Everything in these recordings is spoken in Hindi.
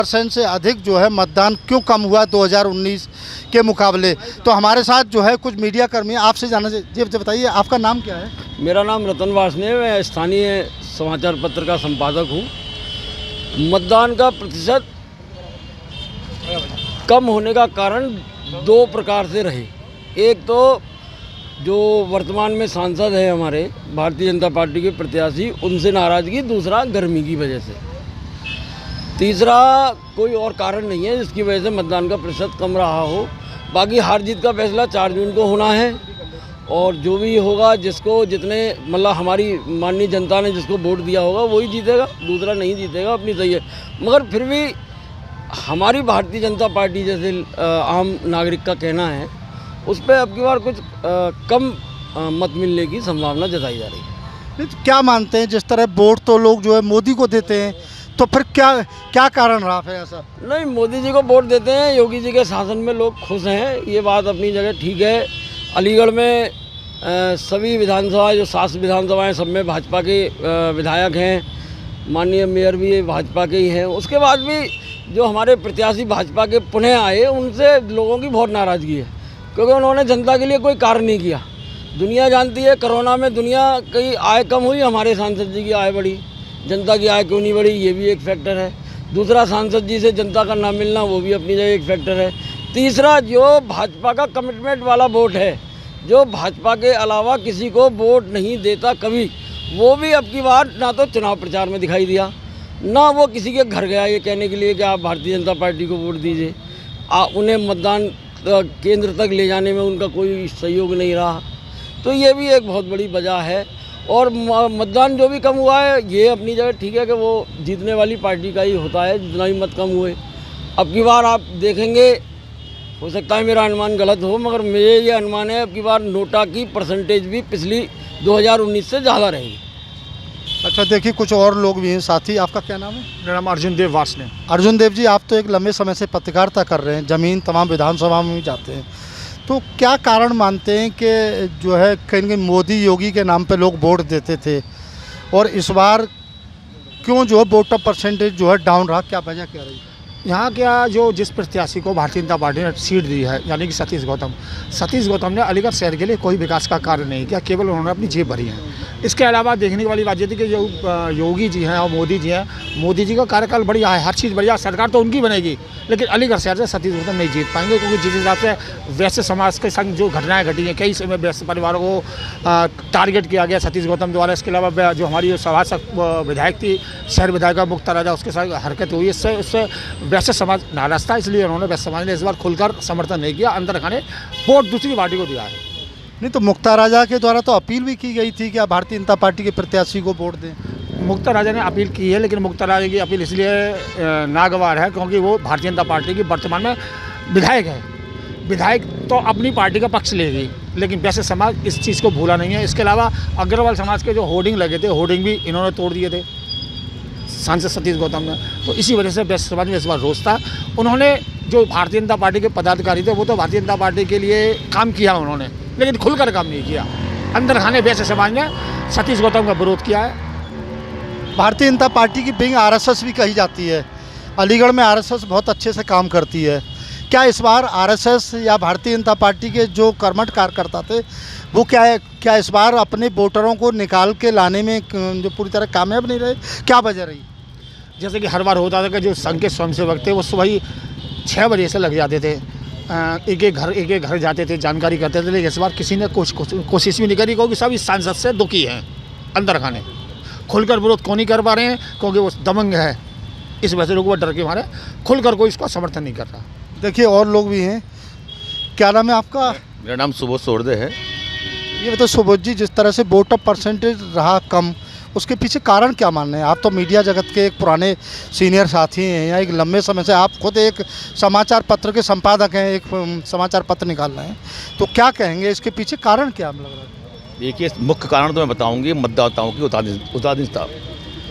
% से अधिक जो है मतदान क्यों कम हुआ 2019 के मुकाबले। तो हमारे साथ जो है कुछ मीडिया कर्मी आपसे जानना चाहिए। जी बताइए, आपका नाम क्या है? मेरा नाम रतन वासने, मैं स्थानीय समाचार पत्र का संपादक हूँ। मतदान का प्रतिशत कम होने का कारण दो प्रकार से रहे। एक तो जो वर्तमान में सांसद है हमारे भारतीय जनता पार्टी के प्रत्याशी, उनसे नाराज़गी, दूसरा गर्मी की वजह से, तीसरा कोई और कारण नहीं है जिसकी वजह से मतदान का प्रतिशत कम रहा हो। बाकी हार जीत का फैसला 4 जून को होना है और जो भी होगा, जिसको जितने मतलब हमारी माननीय जनता ने जिसको वोट दिया होगा वही जीतेगा, दूसरा नहीं जीतेगा, अपनी सही है। मगर फिर भी हमारी भारतीय जनता पार्टी जैसे आम नागरिक का कहना है, उस पर अब की बार कुछ कम मत मिलने की संभावना जताई जा रही है। तो क्या मानते हैं, जिस तरह वोट तो लोग जो है मोदी को देते हैं, तो फिर क्या कारण रहा फिर ऐसा? नहीं, मोदी जी को वोट देते हैं, योगी जी के शासन में लोग खुश हैं, ये बात अपनी जगह ठीक है। अलीगढ़ में सभी विधानसभा, जो 7 विधानसभाएँ, सब में भाजपा के विधायक हैं, माननीय मेयर भी भाजपा के ही हैं। उसके बाद भी जो हमारे प्रत्याशी भाजपा के पुनः आए, उनसे लोगों की बहुत नाराज़गी है, क्योंकि उन्होंने जनता के लिए कोई कार्य नहीं किया। दुनिया जानती है, कोरोना में दुनिया की आय कम हुई, हमारे सांसद जी की आय बढ़ी। जनता की आय क्यों नहीं बढ़ी, ये भी एक फैक्टर है। दूसरा, सांसद जी से जनता का ना मिलना, वो भी अपनी जगह एक फैक्टर है। तीसरा, जो भाजपा का कमिटमेंट वाला वोट है, जो भाजपा के अलावा किसी को वोट नहीं देता कभी, वो भी अब की बार ना तो चुनाव प्रचार में दिखाई दिया, ना वो किसी के घर गया ये कहने के लिए कि आप भारतीय जनता पार्टी को वोट दीजिए। उन्हें मतदान केंद्र तक ले जाने में उनका कोई सहयोग नहीं रहा। तो ये भी एक बहुत बड़ी वजह है। और मतदान जो भी कम हुआ है, ये अपनी जगह ठीक है कि वो जीतने वाली पार्टी का ही होता है, जितना भी मत कम हुए। अब की बार आप देखेंगे, हो सकता है मेरा अनुमान गलत हो, मगर मेरे ये अनुमान है अब की बार नोटा की परसेंटेज भी पिछली 2019 से ज़्यादा रहेगी। अच्छा, देखिए कुछ और लोग भी हैं साथी। आपका क्या नाम है? मेरा नाम अर्जुन देव वासने। अर्जुन देव जी, आप तो एक लंबे समय से पत्रकारिता कर रहे हैं, ज़मीन तमाम विधानसभा में भी जाते हैं, तो क्या कारण मानते हैं कि जो है कहीं कहीं मोदी योगी के नाम पे लोग वोट देते थे और इस बार क्यों जो है वोटर परसेंटेज जो है डाउन रहा? क्या वजह क्या रही? यहाँ क्या, जो जिस प्रत्याशी को भारतीय जनता पार्टी ने सीट दी है, यानी कि सतीश गौतम ने अलीगढ़ शहर के लिए कोई विकास का कार्य नहीं किया, केवल उन्होंने अपनी जेब भरी है। इसके अलावा देखने वाली बात ये थी कि जो योगी जी हैं और मोदी जी हैं, मोदी जी का कार्यकाल बढ़िया है, हर चीज़ बढ़िया, सरकार तो उनकी बनेगी, लेकिन अलीगढ़ शहर से सतीश गौतम नहीं जीत पाएंगे, क्योंकि जिस हिसाब से वैश्य समाज के संग जो घटनाएं घटी हैं, कई समय वैश्य परिवारों को टारगेट किया गया सतीश गौतम द्वारा। इसके अलावा जो हमारी सभासद विधायक थी, शहर विधायिका मुक्ता राजा, उसके साथ हरकत हुई, इससे वैश्य समाज नाराज था, इसलिए उन्होंने वैश्य समाज ने इस बार खुलकर समर्थन नहीं किया, अंदर खाने वोट दूसरी पार्टी को दिया है। नहीं तो मुक्ता राजा के द्वारा तो अपील भी की गई थी कि आप भारतीय जनता पार्टी के प्रत्याशी को वोट दें। मुक्ता राजा ने अपील की है, लेकिन मुक्ता राजा की अपील इसलिए नागवार है क्योंकि वो भारतीय जनता पार्टी की वर्तमान में विधायक है। विधायक तो अपनी पार्टी का पक्ष लेगी, लेकिन वैसे समाज इस चीज़ को भूला नहीं है। इसके अलावा अग्रवाल समाज के जो होर्डिंग लगे थे, होर्डिंग भी इन्होंने तोड़ दिए थे सांसद सतीश गौतम ने, तो इसी वजह से वैश्य समाज में इस बार रोष था। उन्होंने जो भारतीय जनता पार्टी के पदाधिकारी थे, वो तो भारतीय जनता पार्टी के लिए काम किया उन्होंने, लेकिन खुलकर काम नहीं किया। अंदर खाने वैश्य समाज ने सतीश गौतम का विरोध किया है। भारतीय जनता पार्टी की विंग आरएसएस भी कही जाती है, अलीगढ़ में आरएसएस बहुत अच्छे से काम करती है। क्या इस बार आरएसएस या भारतीय जनता पार्टी के जो कर्मठ कार्यकर्ता थे, वो क्या इस बार अपने वोटरों को निकाल के लाने में जो पूरी तरह कामयाब नहीं रहे? क्या वजह रही? जैसे कि हर बार होता था कि जो संघ के स्वयंसेवक थे, वो सुबह ही 6 बजे से लग जाते थे, एक एक घर जाते थे, जानकारी करते थे, लेकिन इस बार किसी ने कोशिश भी नहीं करी, क्योंकि सब इस सांसद से दुखी हैं। अंदर खाने खुलकर विरोध क्यों नहीं कर पा रहे हैं? क्योंकि वो दबंग है, इस वजह से लोग वो डर के मारे खुलकर कोई इसका समर्थन नहीं कर रहा। देखिए और लोग भी हैं। क्या नाम है आपका? मेरा नाम सुबोध सोरदे है। ये बताओ सुबोध जी, जिस तरह से वोटर परसेंटेज रहा कम, उसके पीछे कारण क्या मान रहे हैं? आप तो मीडिया जगत के एक पुराने सीनियर साथी हैं, या एक लंबे समय से आप खुद एक समाचार पत्र के संपादक हैं, एक समाचार पत्र निकाल रहे हैं, तो क्या कहेंगे इसके पीछे कारण क्या लग रहा है? देखिए, मुख्य कारण तो मैं बताऊंगी मतदाताओं की उदासीनता,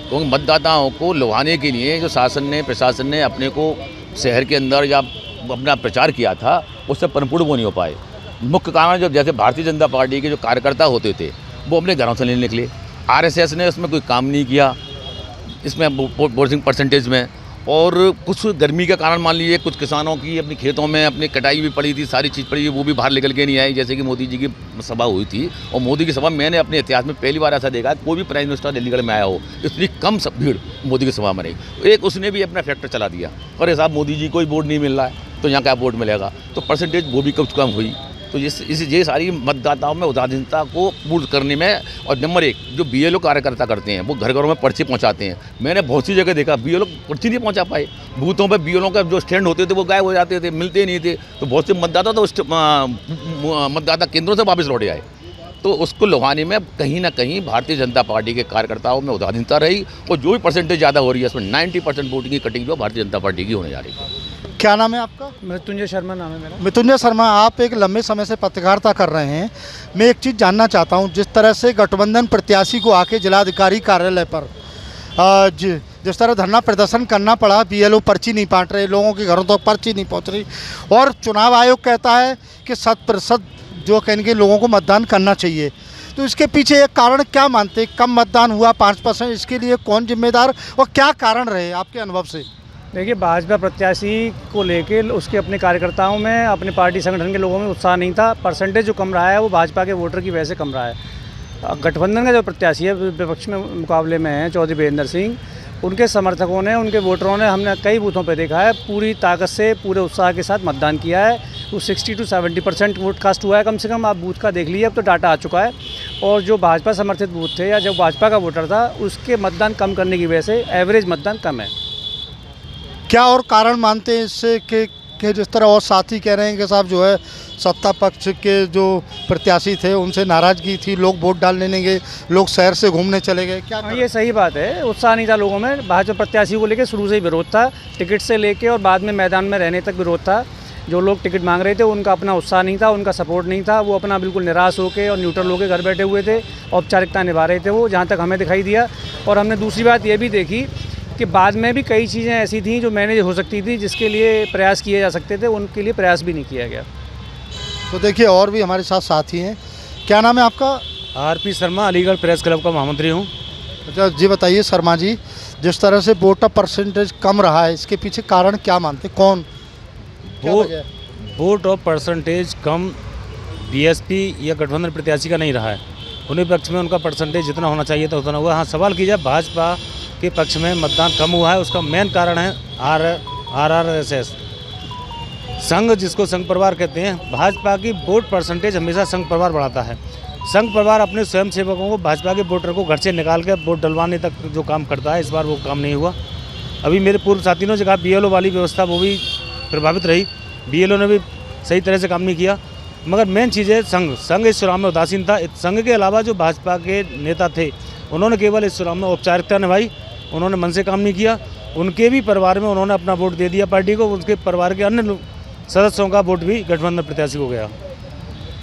क्योंकि मतदाताओं को लुभाने के लिए जो शासन ने, प्रशासन ने अपने को शहर के अंदर या अपना प्रचार किया था, उससे परिपूर्ण वो नहीं हो पाए। मुख्य कारण जो जैसे भारतीय जनता पार्टी के जो कार्यकर्ता होते थे, वो अपने घरों से नहीं निकले। आरएसएस ने उसमें कोई काम नहीं किया, इसमें वोटिंग परसेंटेज में, और कुछ गर्मी के कारण मान लीजिए कुछ किसानों की अपनी खेतों में अपनी कटाई भी पड़ी थी, सारी चीज़ पड़ी, वो भी बाहर निकल के नहीं आई। जैसे कि मोदी जी की सभा हुई थी, और मोदी की सभा मैंने अपने इतिहास में पहली बार ऐसा देखा कोई भी प्राइम मिनिस्टर अलीगढ़ में आया हो इतनी कम भीड़ मोदी की सभा में रही। एक उसने भी अपना फैक्टर चला दिया, अरे साहब मोदी जी को ही वोट नहीं मिल रहा है तो यहाँ क्या वोट मिलेगा, तो परसेंटेज वो भी कुछ कम हुई। तो ये सारी मतदाताओं में उदासीनता को पूर्ण करने में, और नंबर एक जो बीएलओ कार्यकर्ता करते हैं वो घर घरों में पर्ची पहुंचाते हैं। मैंने बहुत सी जगह देखा बीएलओ पर्ची नहीं पहुंचा पाए, बूथों पे बीएलओ का जो स्टैंड होते थे वो गायब हो जाते थे, मिलते नहीं थे। तो बहुत से मतदाता तो मतदाता केंद्रों से वापस लौटे आए। तो उसको लुभाने में कहीं ना कहीं भारतीय जनता पार्टी के कार्यकर्ताओं में उदासीनता रही, और जो भी परसेंटेज ज़्यादा हो रही है उसमें 90% वोटिंग की कटिंग जो भारतीय जनता पार्टी की होने जा रही है। क्या नाम है आपका? मृत्युंजय शर्मा नाम है मेरा। मृत्युंजय शर्मा, आप एक लंबे समय से पत्रकारिता कर रहे हैं। मैं एक चीज़ जानना चाहता हूं, जिस तरह से गठबंधन प्रत्याशी को आके जिलाधिकारी कार्यालय पर जिस तरह धरना प्रदर्शन करना पड़ा, बीएलओ पर्ची नहीं बांट रहे, लोगों के घरों तक पर्ची नहीं पहुंच रही, और चुनाव आयोग कहता है कि 100% जो कहेंगे कि लोगों को मतदान करना चाहिए, तो इसके पीछे एक कारण क्या मानते? कम मतदान हुआ 5%, इसके लिए कौन जिम्मेदार और क्या कारण रहे आपके अनुभव से? देखिए, भाजपा प्रत्याशी को लेके उसके अपने कार्यकर्ताओं में, अपने पार्टी संगठन के लोगों में उत्साह नहीं था। परसेंटेज जो कम रहा है वो भाजपा के वोटर की वजह से कम रहा है। गठबंधन का जो प्रत्याशी है विपक्ष में मुकाबले में है चौधरी वीरेंद्र सिंह, उनके समर्थकों ने, उनके वोटरों ने, हमने कई बूथों पर देखा है, पूरी ताकत से पूरे उत्साह के साथ मतदान किया है। वो 60 to 70% वोट कास्ट हुआ है कम से कम। आप बूथ का देख लीजिए, अब तो डाटा आ चुका है। और जो भाजपा समर्थित बूथ थे या जो भाजपा का वोटर था उसके मतदान कम करने की वजह से एवरेज मतदान कम है। क्या और कारण मानते हैं इससे कि जिस तरह और साथी कह रहे हैं कि साहब जो है सत्ता पक्ष के जो प्रत्याशी थे उनसे नाराज़गी थी, लोग वोट डालने नहीं गए, लोग शहर से घूमने चले गए, क्या? हाँ, ये सही बात है। उत्साह नहीं था लोगों में। भाजपा प्रत्याशी को लेकर शुरू से ही विरोध था, टिकट से लेके और बाद में मैदान में रहने तक विरोध था। जो लोग टिकट मांग रहे थे उनका अपना उत्साह नहीं था, उनका सपोर्ट नहीं था, वो अपना बिल्कुल निराश होकर और न्यूट्रल होकर घर बैठे हुए थे, औपचारिकता निभा रहे थे वो, जहाँ तक हमें दिखाई दिया। और हमने दूसरी बात ये भी देखी कि बाद में भी कई चीज़ें ऐसी थीं जो मैनेज हो सकती थी, जिसके लिए प्रयास किए जा सकते थे, उनके लिए प्रयास भी नहीं किया गया। तो देखिए, और भी हमारे साथ साथी हैं। क्या नाम है आपका? RP Sharma, Aligarh press club का महामंत्री हूँ। अच्छा जी, बताइए शर्मा जी, जिस तरह से वोटर परसेंटेज कम रहा है, इसके पीछे कारण क्या मानते, कौन वोट और परसेंटेज कम बीएसपी या गठबंधन प्रत्याशी का नहीं रहा है। उन्हीं पक्ष में उनका परसेंटेज जितना होना चाहिए था उतना हुआ। हाँ, सवाल कीजिए भाजपा के पक्ष में मतदान कम हुआ है, उसका मेन कारण है आरआरएसएस संघ, जिसको संघ परिवार कहते हैं। भाजपा की वोट परसेंटेज हमेशा संघ परिवार बढ़ाता है। संघ परिवार अपने स्वयंसेवकों को, भाजपा के वोटर को घर से निकाल कर वोट डलवाने तक जो काम करता है, इस बार वो काम नहीं हुआ। अभी मेरे पूर्व साथियों ने कहा बीएलओ वाली व्यवस्था वो भी प्रभावित रही, बीएलओ ने भी सही तरह से काम नहीं किया। मगर मेन चीज़ है संघ इस चुनाव में उदासीन था। संघ के अलावा जो भाजपा के नेता थे उन्होंने केवल इस चुनाव में औपचारिकता निभाई, उन्होंने मन से काम नहीं किया। उनके भी परिवार में उन्होंने अपना वोट दे दिया पार्टी को, उनके परिवार के अन्य सदस्यों का वोट भी गठबंधन प्रत्याशी को गया।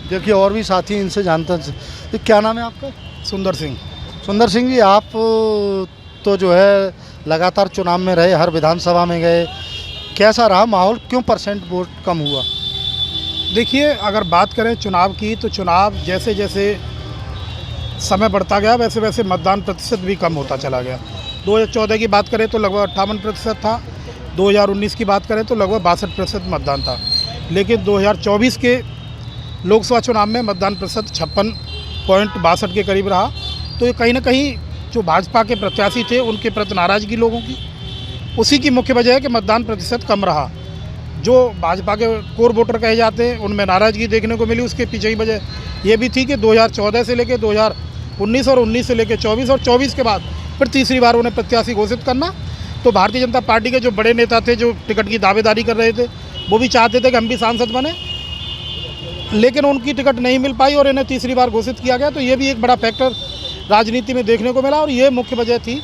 देखिए, और भी साथी इनसे जानते हैं। तो क्या नाम है आपका? सुंदर सिंह। सुंदर सिंह जी, आप तो जो है लगातार चुनाव में रहे, हर विधानसभा में गए, कैसा रहा माहौल, क्यों परसेंट वोट कम हुआ? देखिए, अगर बात करें चुनाव की, तो चुनाव जैसे जैसे समय बढ़ता गया वैसे वैसे मतदान प्रतिशत भी कम होता चला गया। 2014 की बात करें तो लगभग 58% था, 2019 की बात करें तो लगभग 62% मतदान था। लेकिन 2024 के लोकसभा चुनाव में मतदान प्रतिशत 56.62 के करीब रहा। तो ये कहीं ना कहीं जो भाजपा के प्रत्याशी थे उनके प्रति नाराज़गी लोगों की, उसी की मुख्य वजह है कि मतदान प्रतिशत कम रहा। जो भाजपा के कोर वोटर कहे जाते हैं उनमें नाराज़गी देखने को मिली। उसके पीछे की वजह ये भी थी कि 2014 से लेकर 2019 और 19 से लेकर 24 और 24 के बाद फिर तीसरी बार उन्हें प्रत्याशी घोषित करना। तो भारतीय जनता पार्टी के जो बड़े नेता थे, जो टिकट की दावेदारी कर रहे थे, वो भी चाहते थे कि हम भी सांसद बने, लेकिन उनकी टिकट नहीं मिल पाई और इन्हें तीसरी बार घोषित किया गया। तो ये भी एक बड़ा फैक्टर राजनीति में देखने को मिला। और ये मुख्य वजह थी,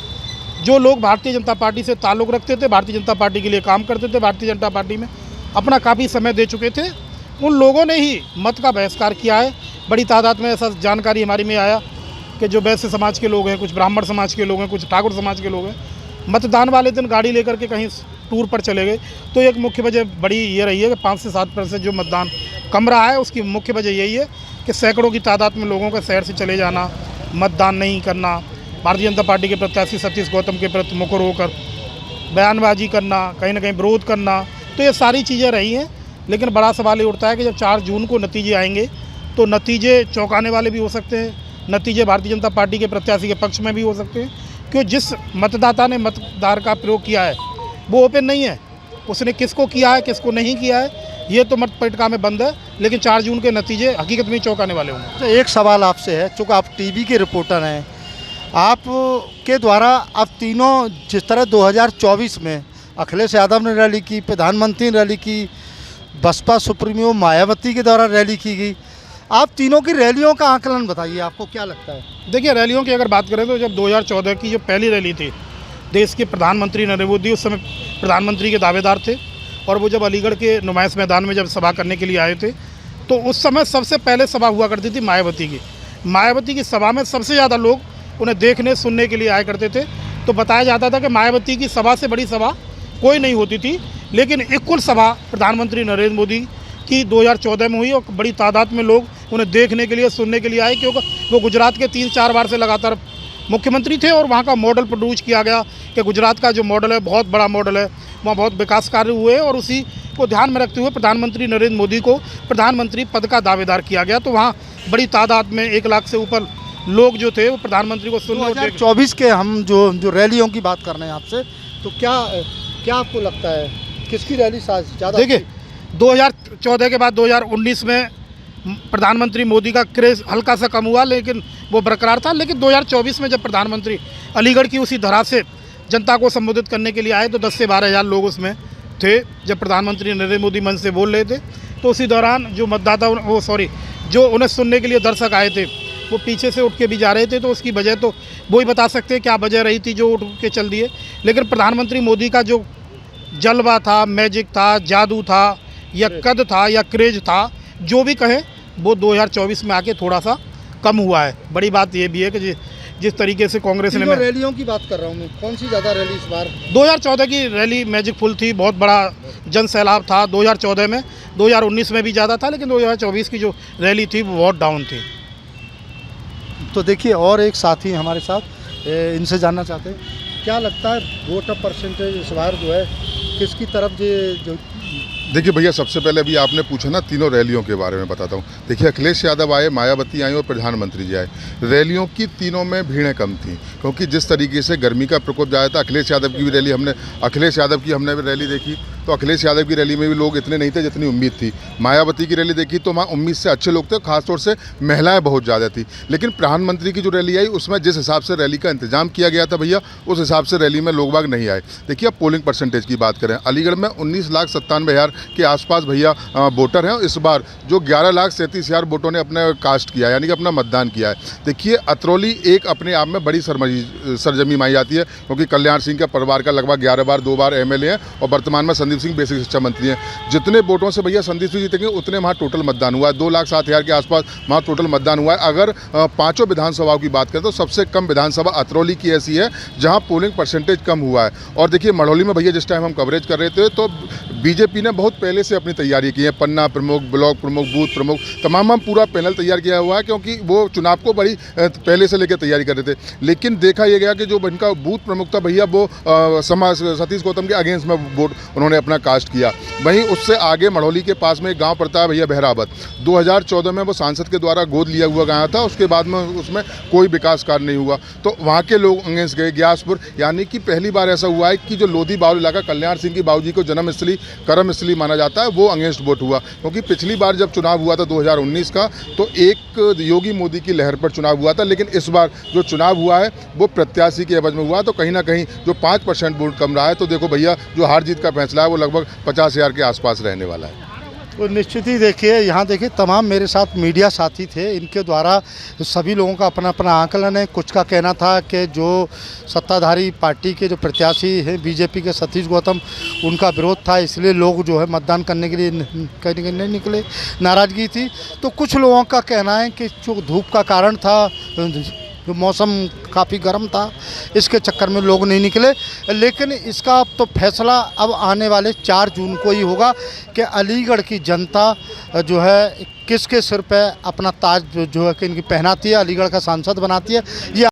जो लोग भारतीय जनता पार्टी से ताल्लुक़ रखते थे, भारतीय जनता पार्टी के लिए काम करते थे, भारतीय जनता पार्टी में अपना काफ़ी समय दे चुके थे, उन लोगों ने ही मत का बहिष्कार किया है। बड़ी तादाद में ऐसा जानकारी हमारी में आया कि जो वैश्य समाज के लोग हैं, कुछ ब्राह्मण समाज के लोग हैं, कुछ ठाकुर समाज के लोग हैं, मतदान वाले दिन गाड़ी लेकर के कहीं टूर पर चले गए। तो एक मुख्य वजह बड़ी ये रही है कि 5 से 7% जो मतदान कम रहा है, उसकी मुख्य वजह यही है कि सैकड़ों की तादाद में लोगों का शहर से चले जाना, मतदान नहीं करना, भारतीय जनता पार्टी के प्रत्याशी सतीश गौतम के प्रति मुखर होकर बयानबाजी करना, कहीं ना कहीं विरोध करना, तो ये सारी चीज़ें रही हैं। लेकिन बड़ा सवाल ये उठता है कि जब 4 जून को नतीजे आएंगे तो नतीजे चौंकाने वाले भी हो सकते हैं, नतीजे भारतीय जनता पार्टी के प्रत्याशी के पक्ष में भी हो सकते हैं, क्योंकि जिस मतदाता ने मतदार का प्रयोग किया है वो ओपन नहीं है, उसने किसको किया है किसको नहीं किया है ये तो मत पटका में बंद है। लेकिन 4 जून के नतीजे हकीकत में चौंकाने वाले होंगे। तो एक सवाल आपसे है, चूँकि आप टीवी के रिपोर्टर हैं, आप के द्वारा अब तीनों जिस तरह 2024 में अखिलेश यादव ने रैली की, प्रधानमंत्री ने रैली की, बसपा सुप्रीमो मायावती के द्वारा रैली की गई, आप तीनों की रैलियों का आकलन बताइए, आपको क्या लगता है? देखिए, रैलियों की अगर बात करें तो जब 2014 की जो पहली रैली थी, देश के प्रधानमंत्री नरेंद्र मोदी उस समय प्रधानमंत्री के दावेदार थे, और वो जब अलीगढ़ के नुमाइश मैदान में जब सभा करने के लिए आए थे तो उस समय सबसे पहले सभा हुआ करती थी मायावती की सभा में सबसे ज़्यादा लोग उन्हें देखने सुनने के लिए आया करते थे। तो बताया जाता था कि मायावती की सभा से बड़ी सभा कोई नहीं होती थी। लेकिन एक कुल सभा प्रधानमंत्री नरेंद्र मोदी की 2014 में हुई और बड़ी तादाद में लोग उन्हें देखने के लिए सुनने के लिए आए, क्योंकि वो गुजरात के 3-4 बार से लगातार मुख्यमंत्री थे और वहाँ का मॉडल प्रोड्यूस किया गया कि गुजरात का जो मॉडल है बहुत बड़ा मॉडल है, वहाँ बहुत विकास कार्य हुए और उसी को ध्यान में रखते हुए प्रधानमंत्री नरेंद्र मोदी को प्रधानमंत्री पद का दावेदार किया गया। तो वहाँ बड़ी तादाद में 1 लाख से ऊपर लोग जो थे वो प्रधानमंत्री को सुनने और 2024 के हम जो रैलियों की बात कर रहे हैं आपसे, तो क्या आपको लगता है किसकी रैली ज़्यादा? देखिए, 2014 के बाद 2019 में प्रधानमंत्री मोदी का क्रेज़ हल्का सा कम हुआ, लेकिन वो बरकरार था। लेकिन 2024 में जब प्रधानमंत्री अलीगढ़ की उसी धरा से जनता को संबोधित करने के लिए आए तो 10 से 12 हज़ार लोग उसमें थे। जब प्रधानमंत्री नरेंद्र मोदी मंच से बोल रहे थे तो उसी दौरान जो मतदाता जो उन्हें सुनने के लिए दर्शक आए थे वो पीछे से उठ के भी जा रहे थे। तो उसकी वजह तो वो ही बता सकते हैं क्या वजह रही थी जो उठ के चल दिए। लेकिन प्रधानमंत्री मोदी का जो जलवा था, मैजिक था, जादू था या कद था या क्रेज था, जो भी कहें, वो 2024 में आके थोड़ा सा कम हुआ है। बड़ी बात ये भी है कि जिस तरीके से कांग्रेस ने रैलियों की बात कर रहा हूँ मैं, कौन सी ज़्यादा रैली इस बार? 2014 की रैली मैजिक फुल थी, बहुत बड़ा जन सैलाब था 2014 में, 2019 में भी ज़्यादा था, लेकिन 2024 की जो रैली थी वो बहुत डाउन थी। तो देखिए, और एक साथी हमारे साथ, इनसे जानना चाहते हैं क्या लगता है वोट परसेंटेज इस बार जो है किसकी तरफ जो? देखिए भैया, सबसे पहले अभी आपने पूछा ना तीनों रैलियों के बारे में बताता हूँ। देखिए, अखिलेश यादव आए, मायावती आई और प्रधानमंत्री जी आए। रैलियों की तीनों में भीड़ें कम थी, क्योंकि जिस तरीके से गर्मी का प्रकोप ज़्यादा था। अखिलेश यादव की भी रैली देखी तो अखिलेश यादव की रैली में भी लोग इतने नहीं थे जितनी उम्मीद थी। मायावती की रैली देखी तो वहाँ उम्मीद से अच्छे लोग थे, खासतौर से महिलाएं बहुत ज़्यादा थी। लेकिन प्रधानमंत्री की जो रैली आई उसमें जिस हिसाब से रैली का इंतजाम किया गया था भैया, उस हिसाब से रैली में लोग बाग नहीं आए। देखिए, अब पोलिंग परसेंटेज की बात करें, अलीगढ़ में 19,97,000 के आसपास भैया वोटर हैं। इस बार जो 11,37,000 वोटों ने अपने कास्ट किया, यानी कि अपना मतदान किया है। देखिए, अतरौली एक अपने आप में बड़ी सरजमी मानी जाती है, क्योंकि कल्याण सिंह के परिवार का लगभग 11 बार 2 बार MLA हैं और वर्तमान में संदीप सिंह बेसिक शिक्षा मंत्री हैं। जितने वोटों से भैया संदीप सिंह जीतेंगे उतने वहाँ टोटल मतदान हुआ है। 2,07,000 के आसपास वहाँ टोटल मतदान हुआ है। अगर पाँचों विधानसभाओं की बात करें तो सबसे कम विधानसभा अतरौली की ऐसी है जहाँ पोलिंग परसेंटेज कम हुआ है। और देखिए, मढ़ौली में भैया जिस टाइम हम कवरेज कर रहे थे तो बीजेपी ने बहुत पहले से अपनी तैयारी की है। पन्ना प्रमुख, ब्लॉक प्रमुख, बूथ प्रमुख, तमाम पूरा पैनल तैयार किया हुआ है, क्योंकि वो चुनाव को बड़ी पहले से लेकर तैयारी कर रहे थे। लेकिन देखा यह गया कि जो इनका बूथ प्रमुख था भैया, वो सतीश गौतम के अगेंस्ट में वोट उन्होंने अपना कास्ट किया। वहीं उससे आगे मढ़ौली के पास में एक गांव पड़ता है भैया बहरावत, 2014 में वो सांसद के द्वारा गोद लिया हुआ गाँव था। उसके बाद में उसमें कोई विकास कार्य नहीं हुआ, तो वहाँ के लोग अगेंस्ट गए। ग्यासपुर, यानी कि पहली बार ऐसा हुआ है कि जो लोधी बाउल इलाका कल्याण सिंह की बाबूजी को जन्मस्थली कर्मस्थली माना जाता है, वो अगेंस्ट वोट हुआ। क्योंकि पिछली बार जब चुनाव हुआ था 2019 का, तो एक योगी मोदी की लहर पर चुनाव हुआ था। लेकिन इस बार जो चुनाव हुआ है वो प्रत्याशी के एवज में हुआ, तो कहीं ना कहीं जो 5% वोट कम रहा है। तो देखो भैया, जो हार जीत का फैसला है वो लगभग 50,000 के आसपास रहने वाला है। तो निश्चित ही देखिए, यहाँ देखिए तमाम मेरे साथ मीडिया साथी थे, इनके द्वारा सभी लोगों का अपना अपना आकलन है। कुछ का कहना था कि जो सत्ताधारी पार्टी के जो प्रत्याशी हैं बीजेपी के सतीश गौतम, उनका विरोध था, इसलिए लोग जो है मतदान करने के लिए कहीं नहीं निकले, नाराज़गी थी। तो कुछ लोगों का कहना है कि जो धूप का कारण था, जो मौसम काफ़ी गर्म था, इसके चक्कर में लोग नहीं निकले। लेकिन इसका तो फैसला अब आने वाले 4 जून को ही होगा कि अलीगढ़ की जनता जो है किसके सिर पे अपना ताज जो है कि इनकी पहनाती है, अलीगढ़ का सांसद बनाती है। ये